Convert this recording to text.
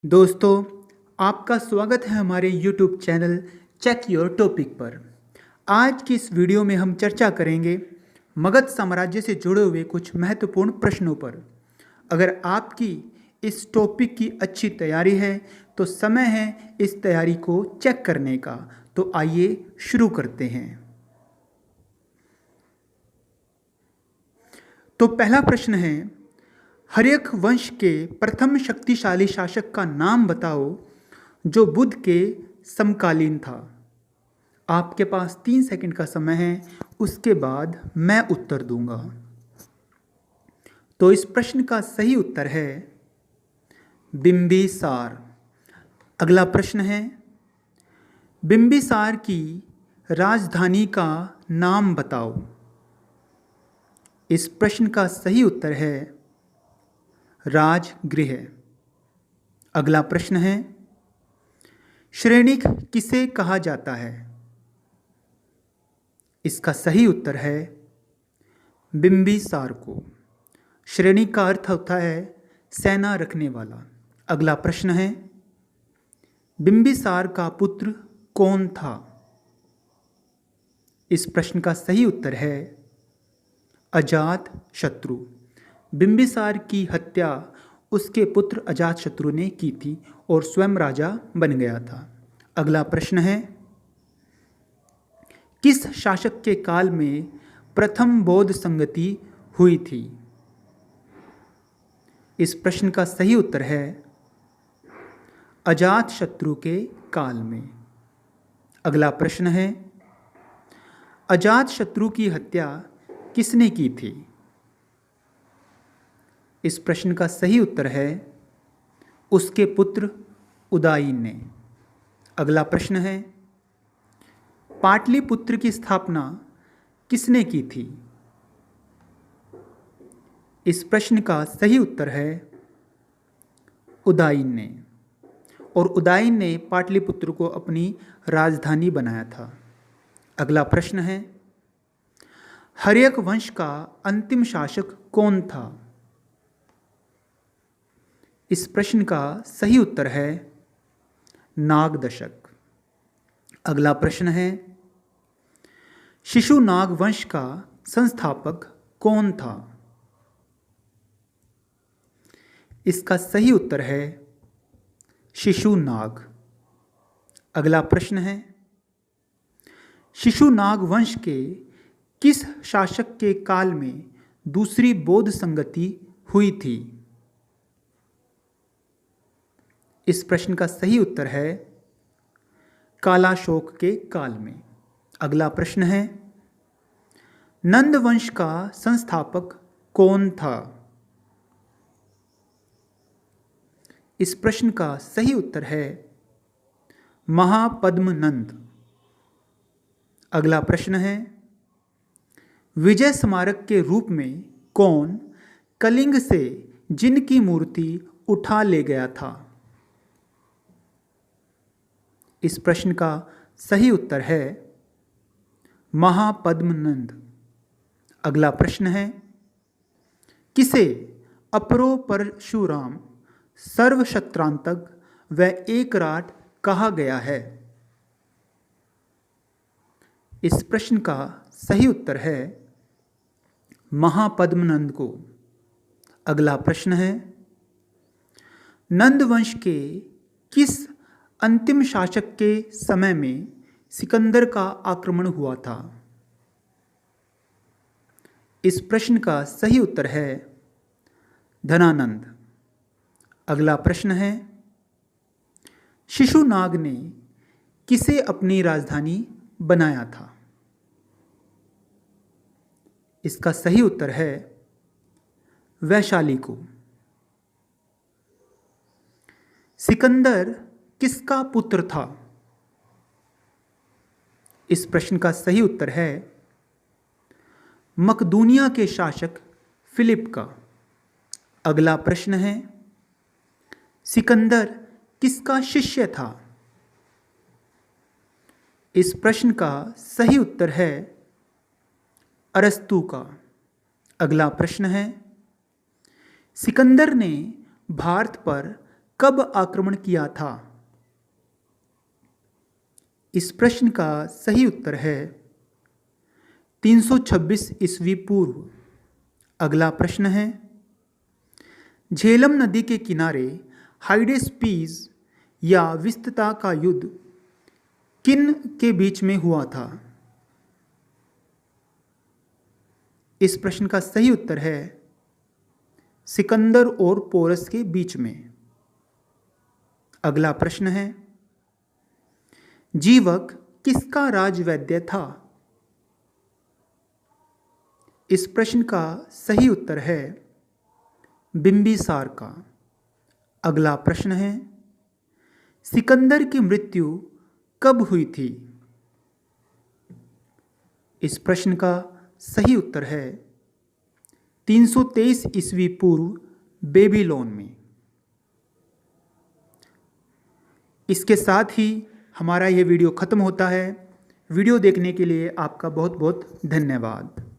दोस्तों, आपका स्वागत है हमारे YouTube channel check your topic पर। आज की इस वीडियो में हम चर्चा करेंगे मगध साम्राज्य से जुड़े हुए कुछ महत्वपूर्ण प्रश्नों पर। अगर आपकी इस टॉपिक की अच्छी तैयारी है तो समय है इस तैयारी को चेक करने का। तो आइए शुरू करते हैं। तो पहला प्रश्न है, हर्यक वंश के प्रथम शक्तिशाली शासक का नाम बताओ जो बुद्ध के समकालीन था। आपके पास 3 सेकंड का समय है, उसके बाद मैं उत्तर दूंगा। तो इस प्रश्न का सही उत्तर है बिंबिसार। अगला प्रश्न है, बिंबिसार की राजधानी का नाम बताओ। इस प्रश्न का सही उत्तर है राजगृह। अगला प्रश्न है, श्रेणिक किसे कहा जाता है। इसका सही उत्तर है बिंबिसार को। श्रेणिक का अर्थ होता है सेना रखने वाला। अगला प्रश्न है, बिंबिसार का पुत्र कौन था। इस प्रश्न का सही उत्तर है अजात शत्रु। बिंबिसार की हत्या उसके पुत्र अजातशत्रु ने की थी और स्वयं राजा बन गया था। अगला प्रश्न है, किस शासक के काल में प्रथम बौद्ध संगति हुई थी। इस प्रश्न का सही उत्तर है अजातशत्रु के काल में। अगला प्रश्न है, अजातशत्रु की हत्या किसने की थी। इस प्रश्न का सही उत्तर है उसके पुत्र उदायन ने। अगला प्रश्न है, पाटलिपुत्र की स्थापना किसने की थी। इस प्रश्न का सही उत्तर है उदायन ने, और उदायन ने पाटलिपुत्र को अपनी राजधानी बनाया था। अगला प्रश्न है, हर्यक वंश का अंतिम शासक कौन था। इस प्रश्न का सही उत्तर है नागदशक। अगला प्रश्न है, शिशुनाग वंश का संस्थापक कौन था। इसका सही उत्तर है शिशुनाग। अगला प्रश्न है, शिशुनाग वंश के किस शासक के काल में दूसरी बौद्ध संगति हुई थी। इस प्रश्न का सही उत्तर है कालाशोक के काल में। अगला प्रश्न है, नंद वंश का संस्थापक कौन था। इस प्रश्न का सही उत्तर है महापद्मनंद। अगला प्रश्न है, विजय स्मारक के रूप में कौन कलिंग से जिनकी मूर्ति उठा ले गया था। इस प्रश्न का सही उत्तर है महापद्मनंद। अगला प्रश्न है, किसे अपरो परशुराम सर्वशत्रांतक व एकराट कहा गया है। इस प्रश्न का सही उत्तर है महापद्मनंद को। अगला प्रश्न है, नंद वंश के किस अंतिम शासक के समय में सिकंदर का आक्रमण हुआ था। इस प्रश्न का सही उत्तर है धनानंद। अगला प्रश्न है, शिशुनाग ने किसे अपनी राजधानी बनाया था। इसका सही उत्तर है वैशाली को। सिकंदर किसका पुत्र था। इस प्रश्न का सही उत्तर है मकदूनिया के शासक फिलिप का। अगला प्रश्न है, सिकंदर किसका शिष्य था। इस प्रश्न का सही उत्तर है अरस्तु का। अगला प्रश्न है, सिकंदर ने भारत पर कब आक्रमण किया था? इस प्रश्न का सही उत्तर है 326 ईस्वी पूर्व। अगला प्रश्न है, झेलम नदी के किनारे हाइडेस्पीस या विस्तता का युद्ध किन के बीच में हुआ था? इस प्रश्न का सही उत्तर है सिकंदर और पोरस के बीच में। अगला प्रश्न है, जीवक किसका राजवैद्य था? इस प्रश्न का सही उत्तर है बिंबिसार का। अगला प्रश्न है, सिकंदर की मृत्यु कब हुई थी? इस प्रश्न का सही उत्तर है 323 ईस्वी पूर्व बेबीलोन में। इसके साथ ही हमारा ये वीडियो ख़त्म होता है। वीडियो देखने के लिए आपका बहुत बहुत धन्यवाद।